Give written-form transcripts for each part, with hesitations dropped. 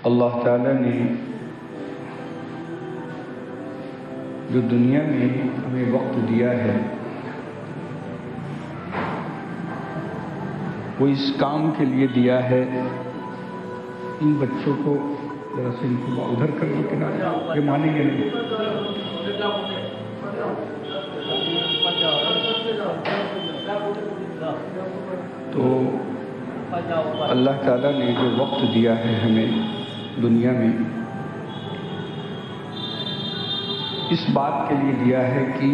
اللہ تعالیٰ نے جو دنیا میں ہمیں وقت دیا ہے وہ اس کام کے لیے دیا ہے. ان بچوں کو ذرا سے ان کو ادھر کر لو کنارے، یہ مانیں گے نہیں. تو اللہ تعالیٰ نے جو وقت دیا ہے ہمیں دنیا میں، اس بات کے لیے دیا ہے کہ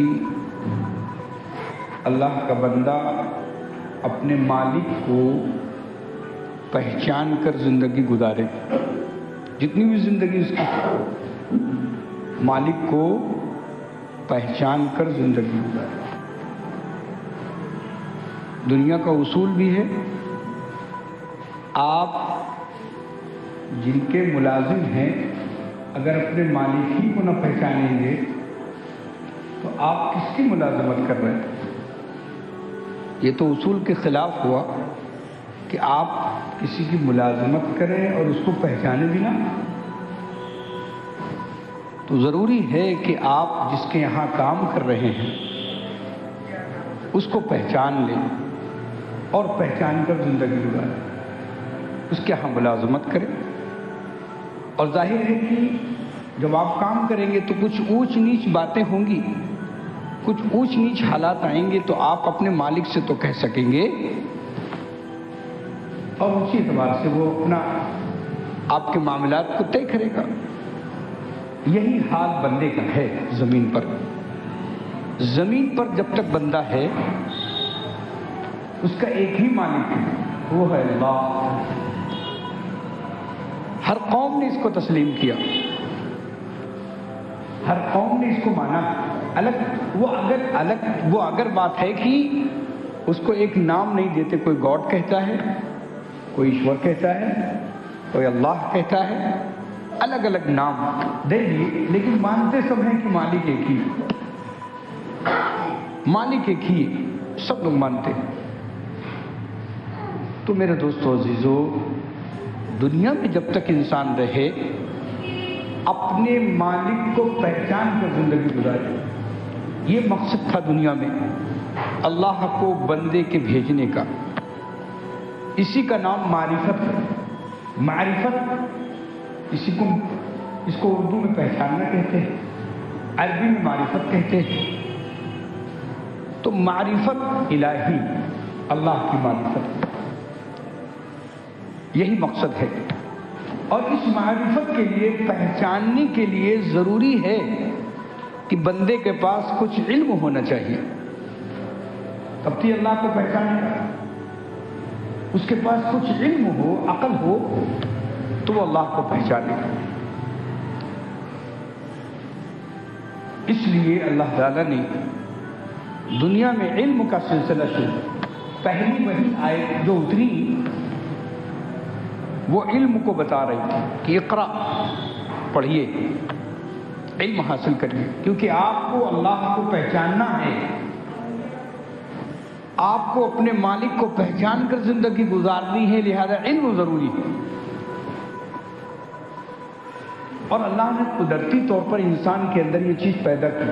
اللہ کا بندہ اپنے مالک کو پہچان کر زندگی گزارے. جتنی بھی زندگی اس کی مالک کو پہچان کر زندگی گزارے. دنیا کا اصول بھی ہے، آپ جن کے ملازم ہیں اگر اپنے مالک ہی کو نہ پہچانیں گے تو آپ کس کی ملازمت کر رہے ہیں؟ یہ تو اصول کے خلاف ہوا کہ آپ کسی کی ملازمت کریں اور اس کو پہچانے بھی نہ. تو ضروری ہے کہ آپ جس کے یہاں کام کر رہے ہیں اس کو پہچان لیں اور پہچان کر زندگی گزاریں، اس کے یہاں ملازمت کریں. اور ظاہر ہے کہ جب آپ کام کریں گے تو کچھ اونچ نیچ باتیں ہوں گی، کچھ اونچ نیچ حالات آئیں گے تو آپ اپنے مالک سے تو کہہ سکیں گے اور اسی اعتبار سے وہ اپنا آپ کے معاملات کو طے کرے گا. یہی حال بندے کا ہے زمین پر. زمین پر جب تک بندہ ہے اس کا ایک ہی مالک ہے، وہ ہے اللہ. ہر قوم نے اس کو تسلیم کیا، ہر قوم نے اس کو مانا. وہ اگر بات ہے کہ اس کو ایک نام نہیں دیتے، کوئی گاڈ کہتا ہے، کوئی ایشور کہتا ہے، کوئی اللہ کہتا ہے، الگ الگ نام دے دیے، لیکن مانتے سب ہیں کہ مالک ایک ہی، مالک ایک ہی، سب لوگ مانتے ہیں. تو میرے دوستو عزیزو، دنیا میں جب تک انسان رہے اپنے مالک کو پہچان کر زندگی گزارے. یہ مقصد تھا دنیا میں اللہ کو بندے کے بھیجنے کا. اسی کا نام معرفت ہے. معرفت اس کو اردو میں پہچاننا کہتے ہیں، عربی میں معرفت کہتے ہیں. تو معرفت الہی، اللہ کی معرفت، یہی مقصد ہے. اور اس معرفت کے لیے، پہچاننے کے لیے ضروری ہے کہ بندے کے پاس کچھ علم ہونا چاہیے. تب تو اللہ کو پہچانے گا. اس کے پاس کچھ علم ہو، عقل ہو تو وہ اللہ کو پہچانے گا. اس لیے اللہ تعالیٰ نے دنیا میں علم کا سلسلہ شروع. پہلی وحی آیت جو اتری وہ علم کو بتا رہی تھی کہ اقرا، پڑھیے، علم حاصل کریے. کیونکہ آپ کو اللہ کو پہچاننا ہے، آپ کو اپنے مالک کو پہچان کر زندگی گزارنی ہے، لہذا علم ضروری ہے. اور اللہ نے قدرتی طور پر انسان کے اندر یہ چیز پیدا کی،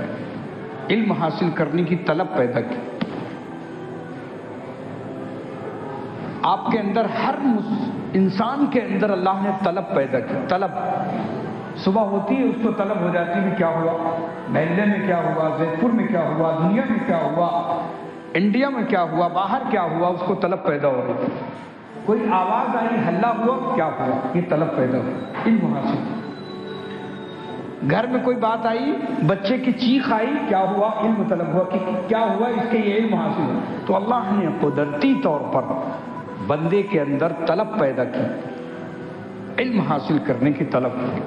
علم حاصل کرنے کی طلب پیدا کی. آپ کے اندر، ہر انسان کے اندر اللہ نے طلب پیدا کی. طلب صبح ہوتی ہے، اس کو طلب ہو جاتی ہے کیا ہوا، محلے میں کیا ہوا، زید پور میں کیا ہوا، دنیا میں کیا ہوا، انڈیا میں کیا ہوا، باہر کیا ہوا، اس کو طلب پیدا ہو رہی. کوئی آواز آئی، ہلہ ہوا، کیا ہوا، یہ طلب پیدا ہو. علم حاصل. گھر میں کوئی بات آئی، بچے کی چیخ آئی، کیا ہوا، علم طلب ہوا کہ کیا ہوا، اس کے یہ علم حاصل ہوا. تو اللہ نے قدرتی طور پر بندے کے اندر طلب پیدا کی، علم حاصل کرنے کی طلب کی.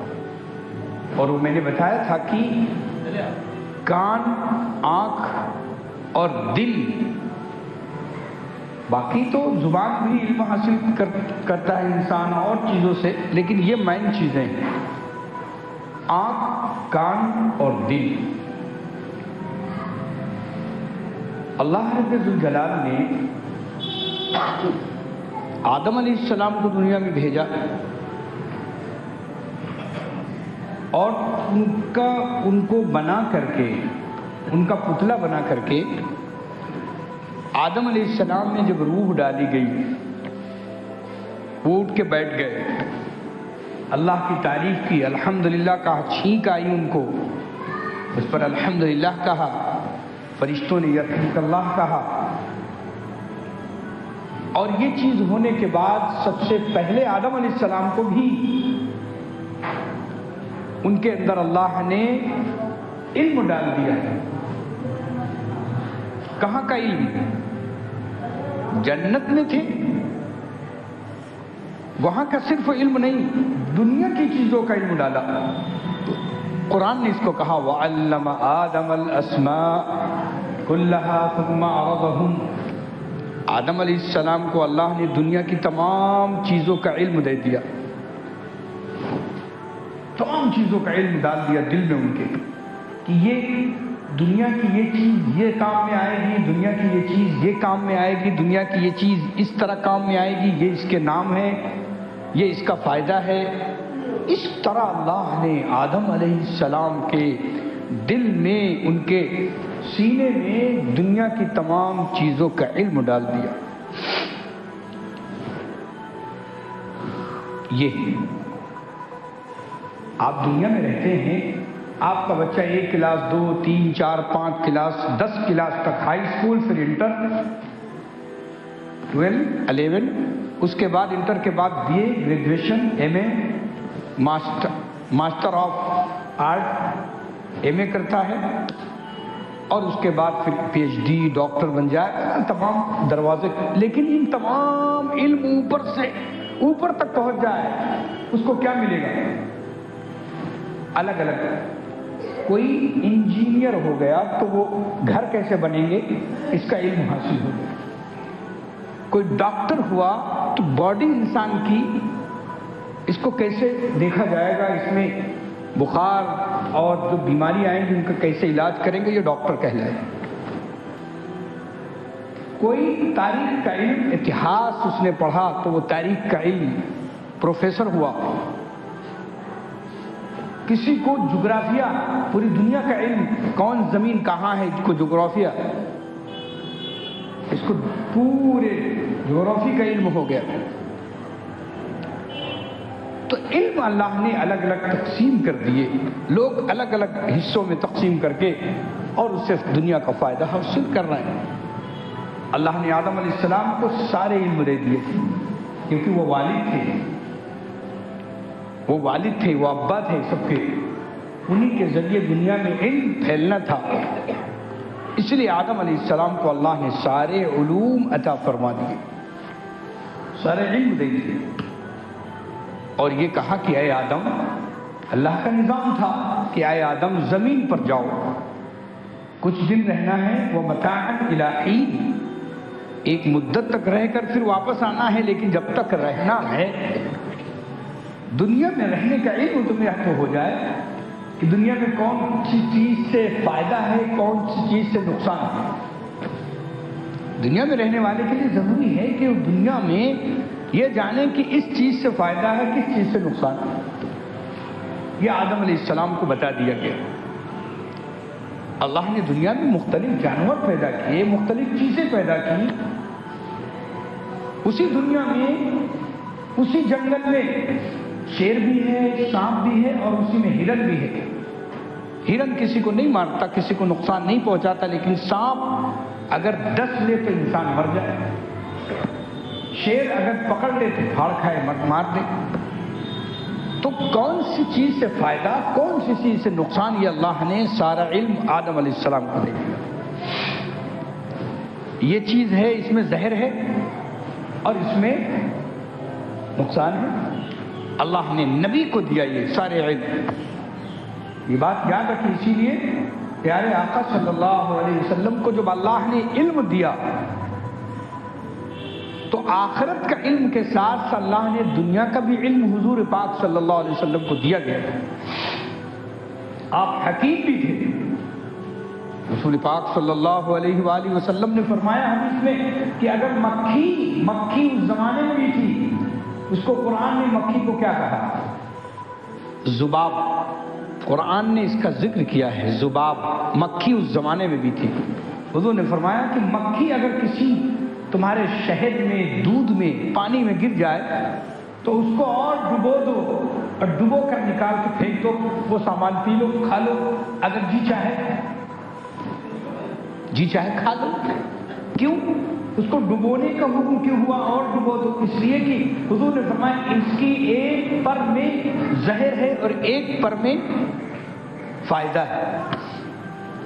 اور وہ میں نے بتایا تھا کہ کان، آنکھ اور دل، باقی تو زبان بھی علم حاصل کرتا ہے انسان اور چیزوں سے، لیکن یہ مین چیزیں ہیں، آنکھ، کان اور دل. اللہ رب الجلال نے آدم علیہ السلام کو دنیا میں بھیجا. اور ان کو بنا کر کے، ان کا پتلا بنا کر کے آدم علیہ السلام میں جب روح ڈالی گئی، وہ اٹھ کے بیٹھ گئے، اللہ کی تعریف کی، الحمدللہ کہا، چھینک آئی ان کو، اس پر الحمدللہ کہا، فرشتوں نے یرحمک اللہ کہا۔ اور یہ چیز ہونے کے بعد سب سے پہلے آدم علیہ السلام کو بھی ان کے اندر اللہ نے علم ڈال دیا ہے۔ کہاں کا علم؟ جنت میں تھے، وہاں کا صرف علم نہیں، دنیا کی چیزوں کا علم ڈالا۔ قرآن نے اس کو کہا وَعَلَّمَ آدَمَ الْأَسْمَاءَ كُلَّهَا ثُمَّ عَرَضَهُمْ۔ آدم علیہ السلام کو اللہ نے دنیا کی تمام چیزوں کا علم دے دیا، تمام چیزوں کا علم ڈال دیا دل میں ان کے، کہ یہ دنیا کی یہ چیز یہ کام میں آئے گی، دنیا کی یہ چیز یہ کام میں آئے گی، دنیا کی یہ چیز اس طرح کام میں آئے گی، یہ اس کے نام ہے، یہ اس کا فائدہ ہے۔ اس طرح اللہ نے آدم علیہ السلام کے دل میں، ان کے سینے میں دنیا کی تمام چیزوں کا علم ڈال دیا۔ یہ آپ دنیا میں رہتے ہیں، آپ کا بچہ 1 کلاس 2 3 4 5 کلاس 10 کلاس تک ہائی اسکول، پھر انٹر 12 11، اس کے بعد انٹر کے بعد BA graduation, MA master of art MA کرتا ہے، اور اس کے بعد پھر PhD ڈاکٹر بن جائے، تمام دروازے۔ لیکن ان تمام علم اوپر سے اوپر تک پہنچ جائے، اس کو کیا ملے گا؟ الگ الگ۔ کوئی انجینئر ہو گیا تو وہ گھر کیسے بنیں گے اس کا علم حاصل ہو گیا۔ کوئی ڈاکٹر ہوا تو باڈی انسان کی، اس کو کیسے دیکھا جائے گا، اس میں بخار اور جو بیماری آئیں گی ان کا کیسے علاج کریں گے، یہ ڈاکٹر کہلائے۔ کوئی تاریخ کا علم، اتہاس اس نے پڑھا تو وہ تاریخ کا علم پروفیسر ہوا۔ کسی کو جغرافیہ، پوری دنیا کا علم، کون زمین کہاں ہے، اس کو جغرافیہ، اس کو پورے جغرافی کا علم ہو گیا۔ تو علم اللہ نے الگ الگ تقسیم کر دیے، لوگ الگ الگ حصوں میں تقسیم کر کے اور اس سے دنیا کا فائدہ حاصل کر رہے ہیں۔ اللہ نے آدم علیہ السلام کو سارے علم دے دیے، کیونکہ وہ والد تھے، وہ ابا تھے سب کے، انہی کے ذریعے دنیا میں علم پھیلنا تھا۔ اس لیے آدم علیہ السلام کو اللہ نے سارے علوم عطا فرما دیے، سارے علم دے دیے، اور یہ کہا کہ اے آدم، اللہ کا نظام تھا کہ اے آدم زمین پر جاؤ، کچھ دن رہنا ہے، وہ متاعًا الی حین، ایک مدت تک رہ کر پھر واپس آنا ہے، لیکن جب تک رہنا ہے دنیا میں رہنے کا علم تمہیں ہو جائے کہ دنیا میں کون سی چیز سے فائدہ ہے، کون سی چیز سے نقصان ہے۔ دنیا میں رہنے والے کے لیے ضروری ہے کہ وہ دنیا میں یہ جانے کہ اس چیز سے فائدہ ہے، کس چیز سے نقصان ہے۔ یہ آدم علیہ السلام کو بتا دیا گیا۔ اللہ نے دنیا میں مختلف جانور پیدا کیے، مختلف چیزیں پیدا کی، اسی دنیا میں، اسی جنگل میں شیر بھی ہے، سانپ بھی ہے، اور اسی میں ہرن بھی ہے۔ ہرن کسی کو نہیں مارتا، کسی کو نقصان نہیں پہنچاتا، لیکن سانپ اگر ڈس لے تو انسان مر جائے، شیر اگر پکڑ لے تو پھاڑ کھائے، مار دے۔ تو کون سی چیز سے فائدہ، کون سی چیز سے نقصان، یہ اللہ نے سارا علم آدم علیہ السلام کو دے دیا۔ یہ چیز ہے، اس میں زہر ہے اور اس میں نقصان ہے، اللہ نے نبی کو دیا یہ سارے علم۔ یہ بات یاد رکھیں، اسی لیے پیارے آقا صلی اللہ علیہ وسلم کو جب اللہ نے علم دیا تو آخرت کا علم کے ساتھ اللہ نے دنیا کا بھی علم حضور پاک صلی اللہ علیہ وسلم کو دیا گیا۔ آپ حکیم بھی تھے، رسول پاک صلی اللہ علیہ وآلہ وسلم نے فرمایا حدیث میں کہ اگر مکھی اس زمانے میں بھی تھی، اس کو قرآن نے مکھی کو کیا کہا؟ ذباب۔ قرآن نے اس کا ذکر کیا ہے. ذباب، مکھی اس زمانے میں بھی تھی. حضور نے فرمایا کہ مکھی اگر کسی تمہارے شہد میں، دودھ میں، پانی میں گر جائے تو اس کو اور ڈبو دو اور ڈبو کر نکال کے پھینک دو. وہ سامان پی لو، کھا لو، اگر جی چاہے کھا لو. کیوں؟ اس کو ڈبونے کا حکم کیوں ہوا اور ڈبو دو؟ اس لیے کہ حضور نے فرمایا اس کی ایک پر میں زہر ہے اور ایک پر میں فائدہ ہے.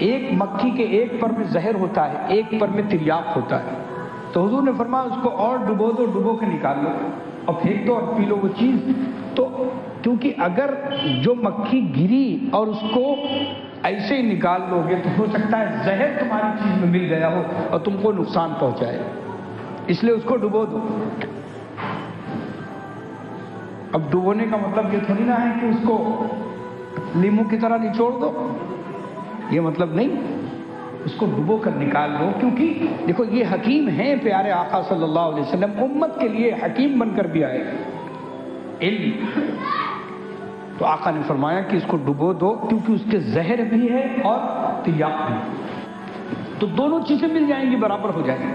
ایک مکھی کے ایک پر میں زہر ہوتا ہے، ایک پر میں تریاق ہوتا ہے. تو حضور نے فرمایا اس کو اور ڈبو دو، ڈبو کے نکال لو اور پھینک دو اور پی لو وہ چیز. تو کیونکہ اگر جو مکھی گری اور اس کو ایسے ہی نکال لو گے تو ہو سکتا ہے زہر تمہاری چیز میں مل گیا ہو اور تم کو نقصان پہنچائے، اس لیے اس کو ڈبو دو. اب ڈبونے کا مطلب یہ تھوڑی نہ ہے کہ اس کو لیمو کی طرح نچوڑ دو، یہ مطلب نہیں. اس کو ڈبو کر نکال دو، کیونکہ دیکھو یہ حکیم ہیں پیارے آقا صلی اللہ علیہ وسلم، امت کے لیے حکیم بن کر بھی آئے. علم تو آقا نے فرمایا کہ اس کو ڈبو دو کیونکہ اس کے زہر بھی ہے اور تریاق بھی، تو دونوں چیزیں مل جائیں گی، برابر ہو جائیں گی.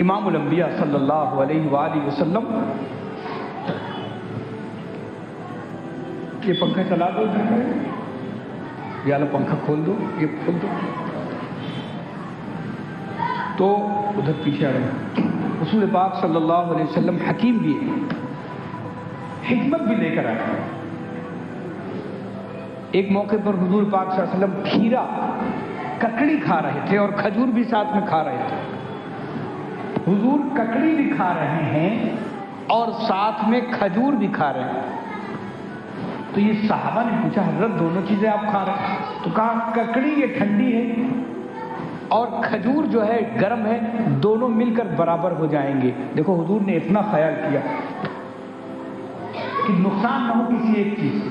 امام الانبیاء صلی اللہ علیہ وآلہ وسلم، یہ پنکھا چلا دو، یا لو پنکھا کھول دو، یہ کھول دو. تو ادھر پیچھے آ رہے رسول پاک صلی اللہ علیہ وسلم حکیم بھی ہے، حکمت بھی لے کر آئے. ایک موقع پر حضور پاک صلی اللہ علیہ وسلم کھیرا، ککڑی کھا رہے تھے اور کھجور بھی ساتھ میں کھا رہے تھے. حضور ککڑی بھی کھا رہے ہیں اور ساتھ میں کھجور بھی کھا رہے ہیں. تو یہ صحابہ نے پوچھا حضرت دونوں چیزیں آپ کھا رہے ہیں؟ تو کہا ککڑی یہ ٹھنڈی ہے اور کھجور جو ہے گرم ہے، دونوں مل کر برابر ہو جائیں گے. دیکھو حضور نے اتنا خیال کیا کہ نقصان نہ ہو کسی ایک چیز سے،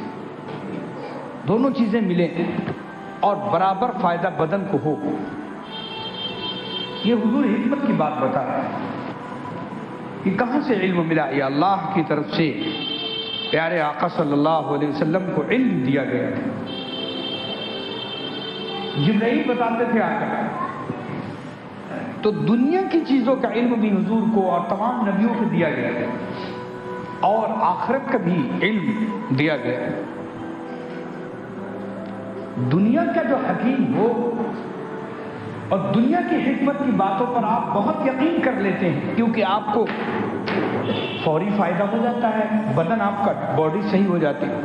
دونوں چیزیں ملیں اور برابر فائدہ بدن کو ہو. یہ حضور حکمت کی بات بتا رہا ہے کہ کہاں سے علم ملا. یہ اللہ کی طرف سے پیارے آقا صلی اللہ علیہ وسلم کو علم دیا گیا تھا. جبرائیل بتاتے تھے آ کر. تو دنیا کی چیزوں کا علم بھی حضور کو اور تمام نبیوں کو دیا گیا ہے اور آخرت کا بھی علم دیا گیا ہے. دنیا کا جو حکیم ہو اور دنیا کی حکمت کی باتوں پر آپ بہت یقین کر لیتے ہیں کیونکہ آپ کو فوری فائدہ ہو جاتا ہے، بدن آپ کا باڈی صحیح ہو جاتی ہے.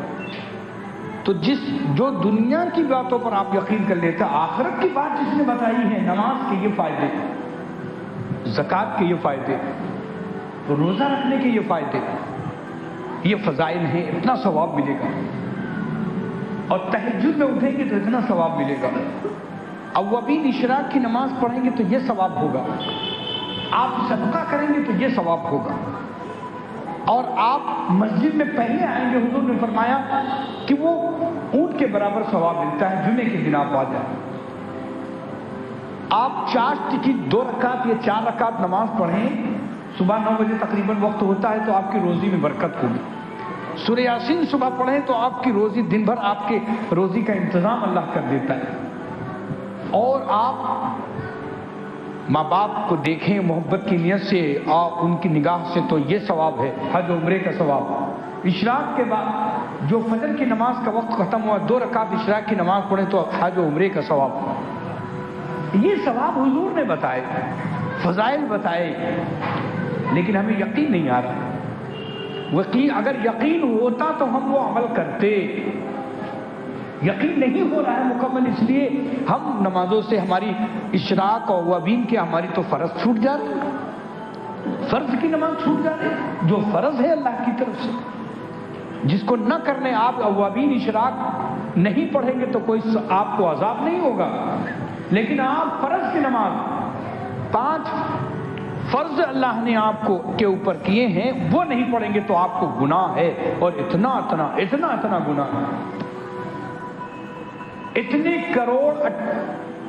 تو جو دنیا کی باتوں پر آپ یقین کر لیتے ہیں، آخرت کی بات جس نے بتائی ہے، نماز کے یہ فائدے، زکوٰۃ کے یہ فائدے، روزہ رکھنے کے یہ فائدے، یہ فضائل ہیں، اتنا ثواب ملے گا. اور تہجد میں اٹھیں گے تو اتنا ثواب ملے گا. اوابین اشراق کی نماز پڑھیں گے تو یہ ثواب ہوگا. آپ صدقہ کریں گے تو یہ ثواب ہوگا. اور آپ مسجد میں پہلے آئیں گے، حضور نے فرمایا کہ وہ اونٹ کے برابر ثواب ملتا ہے. جمعے کے دن آپ آ جائیں، آپ چاشت کی 2 رکعت یا 4 رکعت نماز پڑھیں، صبح 9 بجے تقریباً وقت ہوتا ہے تو آپ کی روزی میں برکت ہوگی. سورہ یاسین صبح پڑھیں تو آپ کی روزی، دن بھر آپ کے روزی کا انتظام اللہ کر دیتا ہے. اور آپ ماں باپ کو دیکھیں محبت کی نیت سے اور ان کی نگاہ سے تو یہ ثواب ہے، حج عمرے کا ثواب. اشراق کے بعد جو فجر کی نماز کا وقت ختم ہوا 2 رکعت اشراق کی نماز پڑھیں تو حج عمرے کا ثواب. یہ ثواب حضور نے بتائے، فضائل بتائے، لیکن ہمیں یقین نہیں آ رہا. اگر یقین ہوتا تو ہم وہ عمل کرتے. یقین نہیں ہو رہا ہے مکمل، اس لیے ہم نمازوں سے ہماری اشراق اور اوابین کے ہماری تو فرض چھوٹ جاتے ہیں، فرض کی نماز چھوٹ جاتی ہے جو فرض ہے اللہ کی طرف سے، جس کو نہ کرنے آپ اوابین اشراق نہیں پڑھیں گے تو کوئی آپ کو عذاب نہیں ہوگا. لیکن آپ فرض کی نماز 5 فرض اللہ نے آپ کو کے اوپر کیے ہیں وہ نہیں پڑھیں گے تو آپ کو گناہ ہے، اور اتنا گناہ ہے. اتنے کروڑ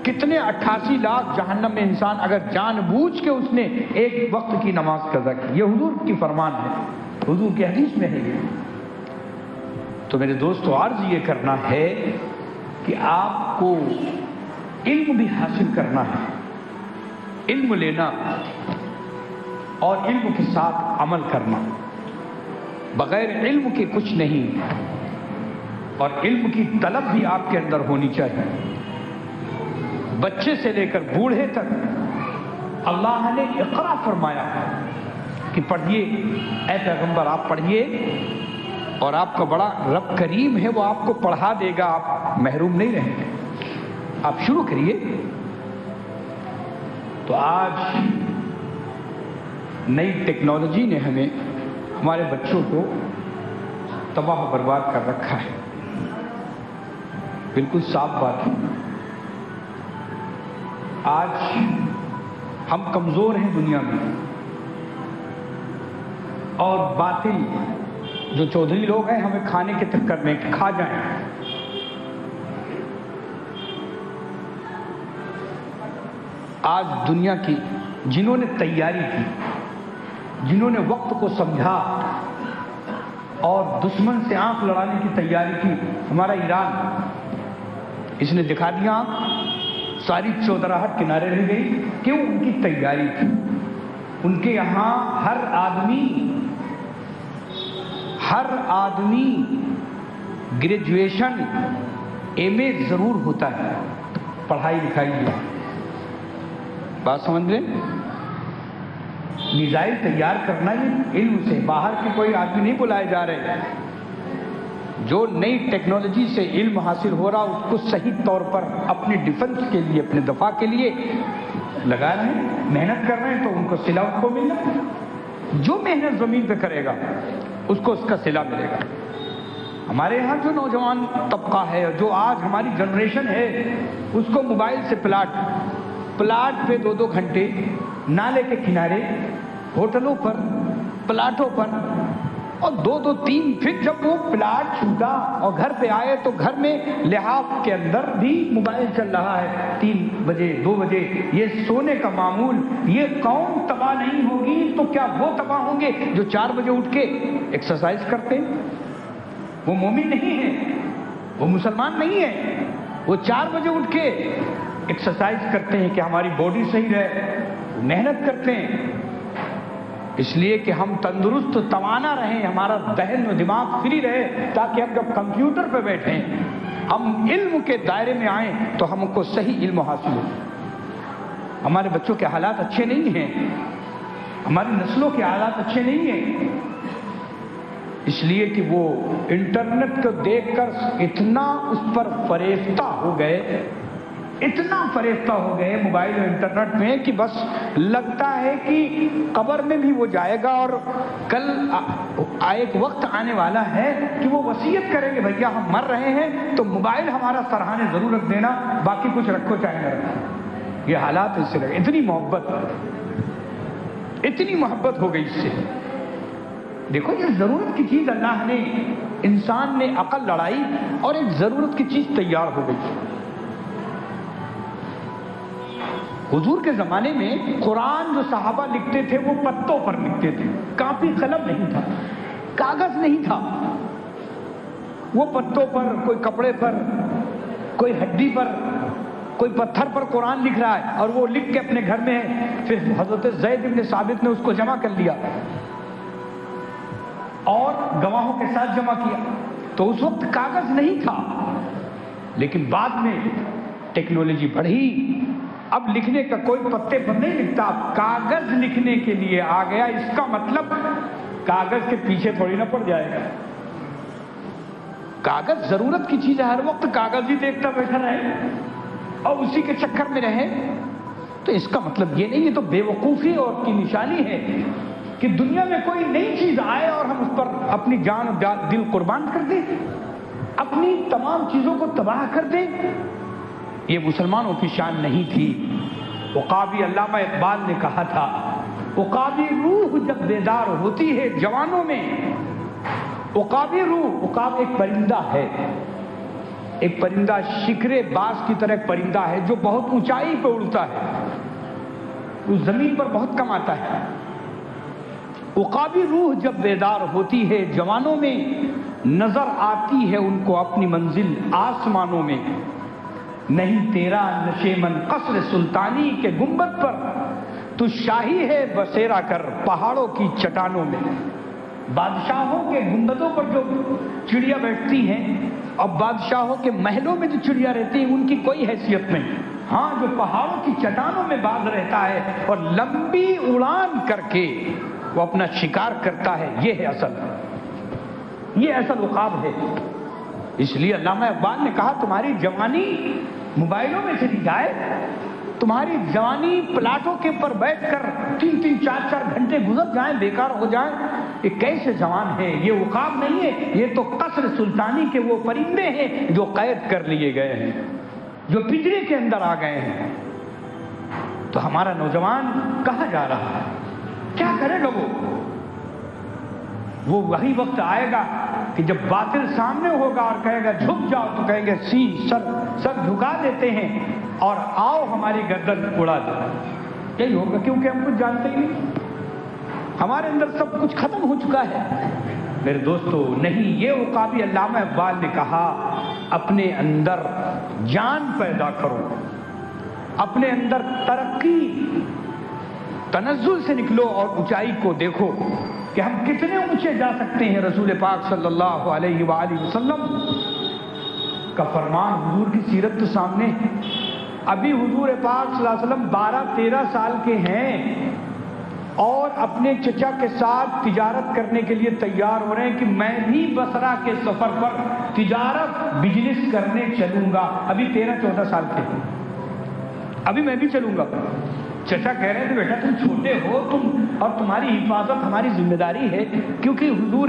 کتنے 88 لاکھ جہنم میں انسان اگر جان بوجھ کے اس نے ایک وقت کی نماز قضا کی. یہ حضور کی فرمان ہے، حضور کی حدیث میں ہے. تو میرے دوستو عرض یہ کرنا ہے کہ آپ کو علم بھی حاصل کرنا ہے، علم لینا اور علم کے ساتھ عمل کرنا، بغیر علم کے کچھ نہیں، اور علم کی طلب بھی آپ کے اندر ہونی چاہیے۔ بچے سے لے کر بوڑھے تک اللہ نے اقرا فرمایا کہ پڑھیے، اے پیغمبر آپ پڑھیے، اور آپ کا بڑا رب کریم ہے، وہ آپ کو پڑھا دے گا، آپ محروم نہیں رہیں گے، آپ شروع کریے۔ تو آج نئی ٹیکنالوجی نے ہمارے بچوں کو تباہ و برباد کر رکھا ہے، بالکل صاف بات ہے۔ آج ہم کمزور ہیں دنیا میں، اور باطل جو چودھری لوگ ہیں ہمیں کھانے کے چکر میں کھا جائیں۔ آج دنیا کی جنہوں نے تیاری کی، جنہوں نے وقت کو سمجھا اور دشمن سے آنکھ لڑانے کی تیاری کی، ہمارا ایران، اس نے دکھا دیا، ساری چودراہٹ کنارے رہ گئی، کیوں؟ ان کی تیاری تھی۔ ان کے یہاں ہر آدمی گریجویشن ایم اے ضرور ہوتا ہے، پڑھائی لکھائی میں، بات سمجھ لیں؟ میزائل تیار کرنا یہ علم سے، باہر کے کوئی آدمی نہیں بلائے جا رہے۔ جو نئی ٹیکنالوجی سے علم حاصل ہو رہا اس کو صحیح طور پر اپنے ڈیفنس کے لیے، اپنے دفاع کے لیے لگا رہے ہیں، محنت کر رہے ہیں، تو ان کو صلہ ان کو ملنا۔ جو محنت زمین پہ کرے گا اس کو اس کا صلہ ملے گا۔ ہمارے یہاں جو نوجوان طبقہ ہے، جو آج ہماری جنریشن ہے، اس کو موبائل سے پلاٹ پہ 2 گھنٹے، نالے کے کنارے، ہوٹلوں پر، پلاٹوں پر، اور 2-3 پھر جب وہ پلاٹ چھوٹا اور گھر پہ آئے تو گھر میں لحاف کے اندر بھی موبائل چل رہا ہے، 3 بجے 2 بجے یہ سونے کا معمول۔ یہ قوم تباہ نہیں ہوگی تو کیا وہ تباہ ہوں گے جو 4 بجے اٹھ کے ایکسرسائز کرتے ہیں؟ وہ مومن نہیں ہے، وہ مسلمان نہیں ہے، وہ 4 بجے اٹھ کے ایکسرسائز کرتے ہیں کہ ہماری باڈی صحیح رہے، محنت کرتے ہیں اس لیے کہ ہم تندرست توانا رہیں، ہمارا ذہن و دماغ فری رہے، تاکہ ہم جب کمپیوٹر پہ بیٹھیں ہم علم کے دائرے میں آئیں تو ہم کو صحیح علم حاصل ہو۔ ہمارے بچوں کے حالات اچھے نہیں ہیں، ہماری نسلوں کے حالات اچھے نہیں ہیں، اس لیے کہ وہ انٹرنیٹ کو دیکھ کر اتنا اس پر فریفتہ ہو گئے، اتنا فریفتہ ہو گئے موبائل اور انٹرنیٹ میں کہ بس لگتا ہے کہ قبر میں بھی وہ جائے گا، اور کل ایک وقت آنے والا ہے کہ وہ وصیت کریں گے بھیا ہم مر رہے ہیں تو موبائل ہمارا سرہانے ضرور رکھ دینا، باقی کچھ رکھو چاہے نہ رکھو۔ یہ حالات اس سے لگے، اتنی محبت ہو گئی اس سے۔ دیکھو یہ ضرورت کی چیز اللہ نے، انسان نے عقل لڑائی اور ایک ضرورت کی چیز تیار ہو گئی۔ حضور کے زمانے میں قرآن جو صحابہ لکھتے تھے وہ پتوں پر لکھتے تھے، کاپی قلم نہیں تھا، کاغذ نہیں تھا، وہ پتوں پر، کوئی کپڑے پر، کوئی ہڈی پر، کوئی پتھر پر قرآن لکھ رہا ہے، اور وہ لکھ کے اپنے گھر میں ہے۔ پھر حضرت زید بن ثابت نے اس کو جمع کر لیا اور گواہوں کے ساتھ جمع کیا۔ تو اس وقت کاغذ نہیں تھا، لیکن بعد میں ٹیکنالوجی بڑھی، اب لکھنے کا کوئی پتے پر نہیں لکھتا، کاغذ لکھنے کے لیے آ گیا۔ اس کا مطلب کاغذ کے پیچھے تھوڑی نہ پڑ جائے گا، کاغذ ضرورت کی چیز ہے، ہر وقت کاغذ ہی دیکھتا بیٹھا رہے اور اسی کے چکر میں رہے تو اس کا مطلب یہ نہیں ہے، تو بے وقوفی اور کی نشانی ہے کہ دنیا میں کوئی نئی چیز آئے اور ہم اس پر اپنی جان و دل قربان کر دیں، اپنی تمام چیزوں کو تباہ کر دیں۔ یہ مسلمانوں کی شان نہیں تھی۔ عقابی علامہ اقبال نے کہا تھا، عقابی روح جب بیدار ہوتی ہے جوانوں میں، عقابی روح، عقاب ایک پرندہ ہے، ایک پرندہ شکر باز کی طرح ایک پرندہ ہے جو بہت اونچائی پہ اڑتا ہے، وہ زمین پر بہت کم آتا ہے۔ عقابی روح جب بیدار ہوتی ہے جوانوں میں، نظر آتی ہے ان کو اپنی منزل آسمانوں میں، نہیں تیرا نشیمن قصر سلطانی کے گنبد پر، تو شاہی ہے بسیرا کر پہاڑوں کی چٹانوں میں۔ بادشاہوں کے گنبدوں پر جو چڑیا بیٹھتی ہیں اور بادشاہوں کے محلوں میں جو چڑیا رہتی ہیں ان کی کوئی حیثیت نہیں، ہاں جو پہاڑوں کی چٹانوں میں باز رہتا ہے اور لمبی اڑان کر کے وہ اپنا شکار کرتا ہے، یہ ہے اصل، یہ اصل عقاب ہے۔ اس لیے علامہ اقبال نے کہا تمہاری جوانی موبائلوں میں چلی جائے، تمہاری جوانی پلاٹوں کے پر بیٹھ کر 3-3 4-4 گھنٹے گزر جائیں، بیکار ہو جائیں، یہ کیسے جوان ہے؟ یہ عقاب نہیں ہے، یہ تو قصر سلطانی کے وہ پرندے ہیں جو قید کر لیے گئے ہیں، جو پنجرے کے اندر آ گئے ہیں۔ تو ہمارا نوجوان کہاں جا رہا ہے؟ کیا کرے گا وہ وہی وقت آئے گا کہ جب باطل سامنے ہوگا اور کہے گا جھک جاؤ، تو کہیں گے سر جھکا دیتے ہیں اور آؤ ہماری گردن اڑا دو۔ یہی ہوگا، کیونکہ ہم کچھ جانتے ہی نہیں، ہمارے اندر سب کچھ ختم ہو چکا ہے۔ میرے دوستو نہیں، یہ عقابی علامہ اقبال نے کہا اپنے اندر جان پیدا کرو، اپنے اندر ترقی تنزل سے نکلو اور اونچائی کو دیکھو کہ ہم کتنے اونچے جا سکتے ہیں۔ رسول پاک صلی اللہ علیہ وآلہ وسلم کا فرمان، حضور کی سیرت تو سامنے، ابھی حضور پاک صلی اللہ علیہ وسلم 12-13 سال کے ہیں اور اپنے چچا کے ساتھ تجارت کرنے کے لیے تیار ہو رہے ہیں کہ میں بھی بصرہ کے سفر پر تجارت بزنس کرنے چلوں گا۔ ابھی 13-14 سال کے ہیں، ابھی میں بھی چلوں گا۔ چچا کہہ رہے تھے بیٹا تم چھوٹے ہو، تم اور تمہاری حفاظت ہماری ذمہ داری ہے، کیونکہ حضور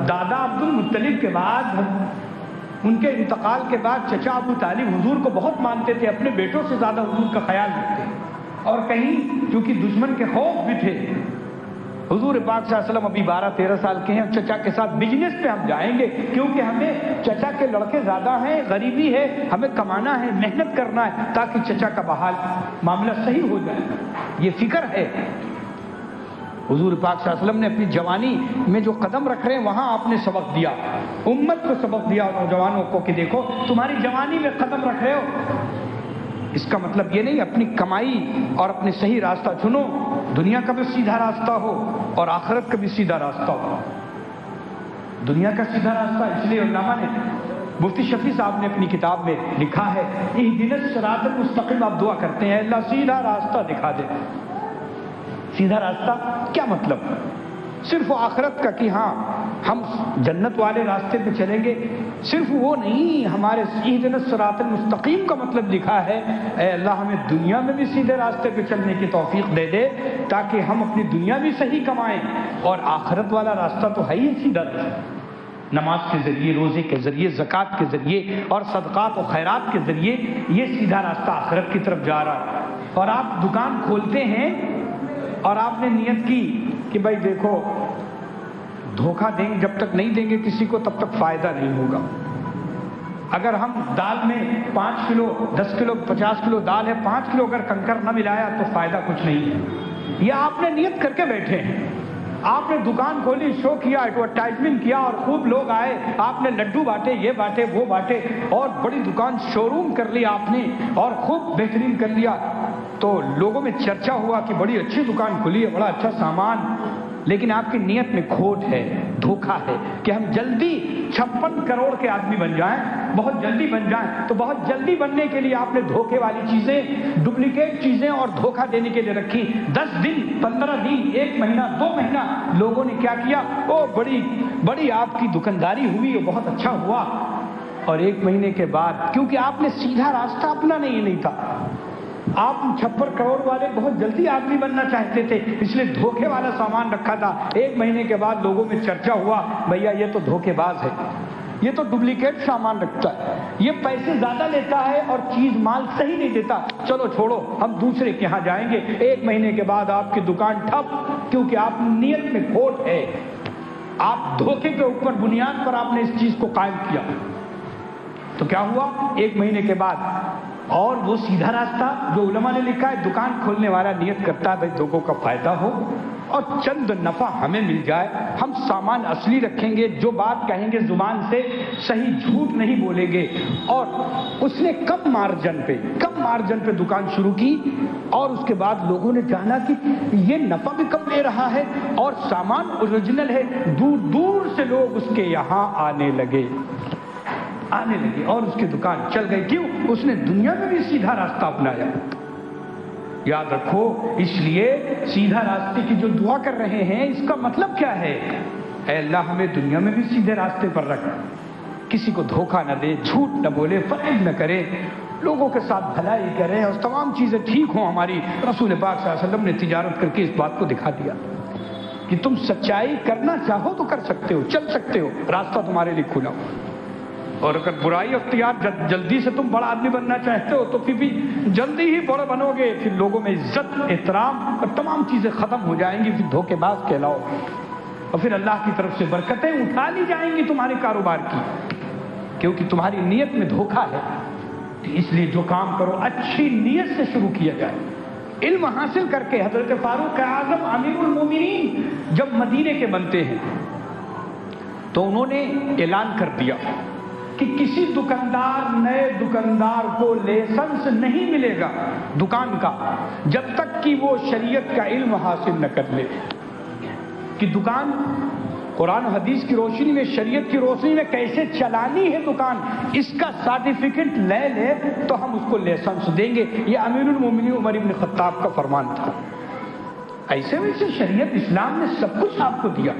دادا عبد المطلب کے بعد، ان کے انتقال کے بعد چچا ابو طالب حضور کو بہت مانتے تھے، اپنے بیٹوں سے زیادہ حضور کا خیال رکھتے، اور کہیں کیونکہ دشمن کے خوف بھی تھے۔ حضور پاک صلی اللہ علیہ وسلم ابھی 12-13 سال کے ہیں، اور چچا کے ساتھ بزنس پہ ہم جائیں گے، کیونکہ ہمیں چچا کے لڑکے زیادہ ہیں، غریبی ہے، ہمیں کمانا ہے، محنت کرنا ہے تاکہ چچا کا بحال معاملہ صحیح ہو جائے، یہ فکر ہے۔ حضور پاک صلی اللہ علیہ وسلم نے اپنی جوانی میں جو قدم رکھ رہے ہیں وہاں آپ نے سبق دیا، امت کو سبق دیا، نوجوانوں کو، کہ دیکھو تمہاری جوانی میں قدم رکھ رہے ہو، اس کا مطلب یہ نہیں اپنی کمائی اور اپنے صحیح راستہ چنو، دنیا کا بھی سیدھا راستہ ہو اور آخرت کا بھی سیدھا راستہ ہو۔ دنیا کا سیدھا راستہ اس لیے علماء نے، مفتی شفیع صاحب نے اپنی کتاب میں لکھا ہے، اہدنا الصراط المستقیم، آپ دعا کرتے ہیں اللہ سیدھا راستہ دکھا دے۔ سیدھا راستہ کیا مطلب؟ صرف آخرت کا کہ ہاں ہم جنت والے راستے پہ چلیں گے، صرف وہ نہیں، ہمارے اہدنا الصراط المستقیم کا مطلب لکھا ہے اے اللہ ہمیں دنیا میں بھی سیدھے راستے پہ چلنے کی توفیق دے دے تاکہ ہم اپنی دنیا بھی صحیح کمائیں، اور آخرت والا راستہ تو ہے ہی سیدھا، نماز کے ذریعے، روزے کے ذریعے، زکوٰۃ کے ذریعے اور صدقات و خیرات کے ذریعے یہ سیدھا راستہ آخرت کی طرف جا رہا ہے۔ اور آپ دکان کھولتے ہیں اور آپ نے نیت کی کہ بھائی دیکھو دھوکہ دیں، جب تک نہیں دیں گے کسی کو تب تک فائدہ نہیں ہوگا۔ اگر ہم دال میں 5 کلو 10 کلو 50 کلو دال ہے، 5 کلو اگر کنکر نہ ملایا تو فائدہ کچھ نہیں ہے۔ یہ آپ نے نیت کر کے بیٹھے ہیں، آپ نے دکان کھولی، شو کیا، ایڈورٹائزمنٹ کیا اور خوب لوگ آئے، آپ نے لڈو بانٹے، یہ بانٹے وہ بانٹے اور بڑی دکان شو روم کر لیا آپ نے اور خوب بہترین کر لیا، تو لوگوں میں چرچا ہوا کہ بڑی اچھی دکان کھلی ہے، بڑا اچھا سامان، لیکن آپ کی نیت میں کھوٹ ہے، دھوکہ ہے کہ ہم جلدی 56 کروڑ کے آدمی بن جائیں، بہت جلدی بن جائیں۔ تو بہت جلدی بننے کے لیے آپ نے دھوکے والی چیزیں، ڈپلیکیٹ چیزیں اور دھوکہ دینے کے لیے رکھی۔ 10 دن 15 دن 1 مہینہ 2 مہینہ لوگوں نے کیا کیا، او بڑی آپ کی دکانداری ہوئی، بہت اچھا ہوا، اور 1 مہینے کے بعد کیونکہ آپ نے سیدھا راستہ اپنا نہیں تھا، آپ 56 کروڑ والے بہت جلدی آدمی بننا چاہتے تھے، اس لیے دھوکے والا سامان رکھا تھا۔ 1 مہینے کے بعد لوگوں میں چرچا ہوا بھیا یہ تو دھوکے باز ہے، یہ تو ڈپلیکیٹ سامان رکھتا ہے، یہ پیسے زیادہ لیتا ہے اور چیز مال صحیح نہیں دیتا، چلو چھوڑو ہم دوسرے کے یہاں جائیں گے۔ 1 مہینے کے بعد آپ کی دکان ٹھپ، کیونکہ آپ نیت میں کھوٹ ہے، آپ دھوکے کے اوپر بنیاد پر آپ نے اس چیز کو قائم کیا۔ تو کیا ہوا 1 مہینے کے بعد؟ اور وہ سیدھا راستہ جو علماء نے لکھا ہے، دکان کھولنے والا نیت کرتا ہے بھائی لوگوں کا فائدہ ہو اور چند نفع ہمیں مل جائے، ہم سامان اصلی رکھیں گے، جو بات کہیں گے زبان سے صحیح جھوٹ نہیں بولیں گے۔ اور اس نے کم مارجن پہ دکان شروع کی، اور اس کے بعد لوگوں نے جانا کہ یہ نفع بھی کم لے رہا ہے اور سامان اوریجنل ہے، دور دور سے لوگ اس کے یہاں آنے لگے اور اس کی دکان چل گئی۔ کیوں؟ اس نے دنیا میں بھی سیدھا راستہ اپنایا۔ یاد رکھو، اس لیے سیدھا راستے کی جو دعا کر رہے ہیں، اس کا مطلب کیا ہے؟ اے اللہ ہمیں دنیا میں بھی سیدھے راستے پر رکھ، کسی کو دھوکہ نہ دے، جھوٹ نہ بولے، فریب نہ کرے، لوگوں کے ساتھ بھلائی کرے اور تمام چیزیں ٹھیک ہوں ہماری۔ رسول پاک صلی اللہ علیہ وسلم نے تجارت کر کے اس بات کو دکھا دیا کہ تم سچائی کرنا چاہو تو کر سکتے ہو، چل سکتے ہو، راستہ تمہارے لیے کھلا ہو۔ اور اگر برائی اختیار جلدی سے تم بڑا آدمی بننا چاہتے ہو تو پھر بھی جلدی ہی بڑا بنو گے، پھر لوگوں میں عزت، احترام اور تمام چیزیں ختم ہو جائیں گی، پھر دھوکے باز کہلاؤ، اور پھر اللہ کی طرف سے برکتیں اٹھا لی جائیں گی تمہارے کاروبار کی، کیونکہ تمہاری نیت میں دھوکہ ہے۔ اس لیے جو کام کرو اچھی نیت سے شروع کیا جائے۔ علم حاصل کر کے حضرت فاروق اعظم امیر المومنین جب مدینے کے بنتے ہیں تو انہوں نے اعلان کر دیا کہ کسی نئے دکاندار کو لائسنس نہیں ملے گا دکان کا جب تک کہ وہ شریعت کا علم حاصل نہ کر لے، کہ دکان قرآن و حدیث کی روشنی میں، شریعت کی روشنی میں کیسے چلانی ہے دکان، اس کا سرٹیفکیٹ لے تو ہم اس کو لائسنس دیں گے۔ یہ امیر المومنین عمر بن خطاب کا فرمان تھا۔ ایسے ویسے شریعت اسلام نے سب کچھ آپ کو دیا،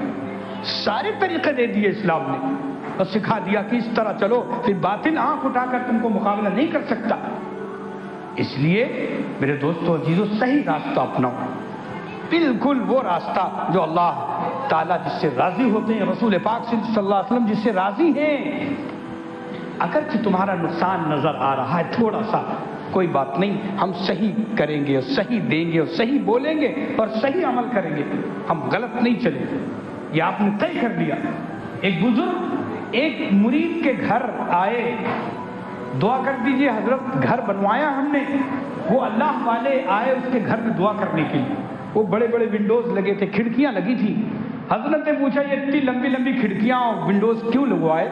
سارے طریقے دے دیے اسلام نے، اور سکھا دیا کہ اس طرح چلو، پھر باطل آنکھ اٹھا کر تم کو مقابلہ نہیں کر سکتا۔ اس لیے میرے دوستو عزیزو، صحیح راستہ اپناؤ، بالکل وہ راستہ جو اللہ تعالیٰ جس سے راضی ہوتے ہیں، رسول پاک صلی اللہ علیہ وسلم جس سے راضی ہیں۔ اگرچہ تمہارا نقصان نظر آ رہا ہے تھوڑا سا، کوئی بات نہیں، ہم صحیح کریں گے اور صحیح دیں گے اور صحیح بولیں گے اور صحیح عمل کریں گے، ہم غلط نہیں چلیں گے، یہ آپ نے طے کر لیا۔ ایک بزرگ ایک مرید کے گھر آئے، دعا کر دیجئے حضرت گھر بنوایا ہم نے۔ وہ اللہ والے آئے اس کے گھر میں دعا کرنے کے لیے، وہ بڑے بڑے ونڈوز لگے تھے، کھڑکیاں لگی تھی۔ حضرت نے پوچھا یہ اتنی لمبی لمبی کھڑکیاں اور ونڈوز کیوں لگوائے؟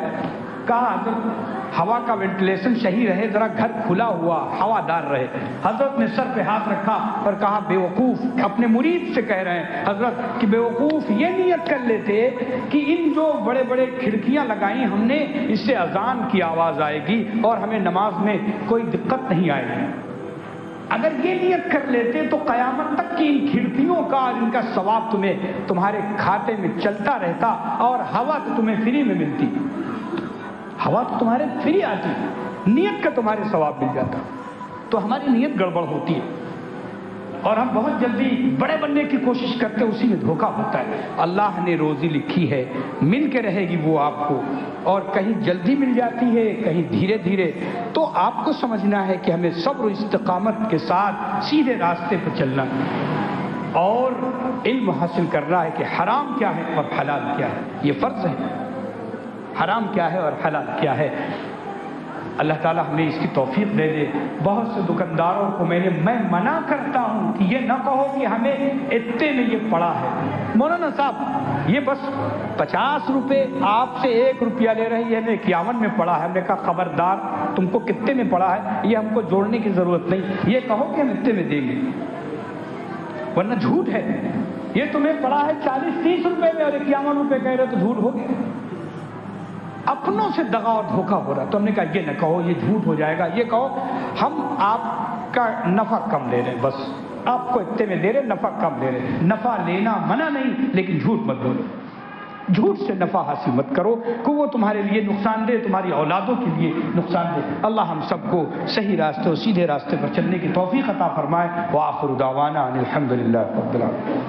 کہا حضرت ہوا کا وینٹیلیشن صحیح رہے، ذرا گھر کھلا ہوا ہوادار رہے۔ حضرت نے سر پہ ہاتھ رکھا اور کہا بیوقوف، اپنے مرید سے کہہ رہے ہیں حضرت کہ بیوقوف، یہ نیت کر لیتے کہ ان جو بڑے بڑے کھڑکیاں لگائی ہم نے، اس سے اذان کی آواز آئے گی اور ہمیں نماز میں کوئی دقت نہیں آئے گی۔ اگر یہ نیت کر لیتے تو قیامت تک کی ان کھڑکیوں کا اور ان کا ثواب تمہارے کھاتے میں چلتا رہتا، اور ہوا تو تمہیں فری میں ملتی، ہوا تو تمہارے فری آتی، نیت کا تمہارے ثواب مل جاتا۔ تو ہماری نیت گڑبڑ ہوتی ہے اور ہم بہت جلدی بڑے بننے کی کوشش کرتے، اسی میں دھوکہ ہوتا ہے۔ اللہ نے روزی لکھی ہے، مل کے رہے گی وہ آپ کو، اور کہیں جلدی مل جاتی ہے، کہیں دھیرے دھیرے۔ تو آپ کو سمجھنا ہے کہ ہمیں صبر و استقامت کے ساتھ سیدھے راستے پر چلنا اور علم حاصل کرنا ہے کہ حرام کیا ہے اور حلال کیا ہے، یہ فرض ہے، حرام کیا ہے اور حلال کیا ہے۔ اللہ تعالیٰ ہمیں اس کی توفیق دے دے۔ بہت سے دکانداروں کو میں منع کرتا ہوں کہ یہ نہ کہو کہ ہمیں اتنے میں یہ پڑا ہے، مولانا صاحب یہ بس 50 روپے آپ سے 1 روپیہ لے رہے ہیں، ہمیں 51 میں پڑا ہے۔ ہم نے کہا خبردار، تم کو کتنے میں پڑا ہے یہ ہم کو جوڑنے کی ضرورت نہیں، یہ کہو کہ ہم اتنے میں دیں گے، ورنہ جھوٹ ہے۔ یہ تمہیں پڑا ہے 40-30 روپے میں اور 51 روپے کہہ رہے تو جھوٹ ہو گیا، اپنوں سے دغا اور دھوکہ ہو رہا۔ تو ہم نے کہا یہ نہ کہو، یہ جھوٹ ہو جائے گا، یہ کہو ہم آپ کا نفع کم لے رہے ہیں، بس آپ کو اتنے میں دے رہے، نفع کم لے رہے۔ نفع لینا منع نہیں، لیکن جھوٹ مت بولو، جھوٹ سے نفع حاصل مت کرو کہ وہ تمہارے لیے نقصان دہ، تمہاری اولادوں کے لیے نقصان دہ۔ اللہ ہم سب کو صحیح راستے اور سیدھے راستے پر چلنے کی توفیق عطا فرمائے۔ وآخر دعوانا ان الحمد للہ رب العالمین۔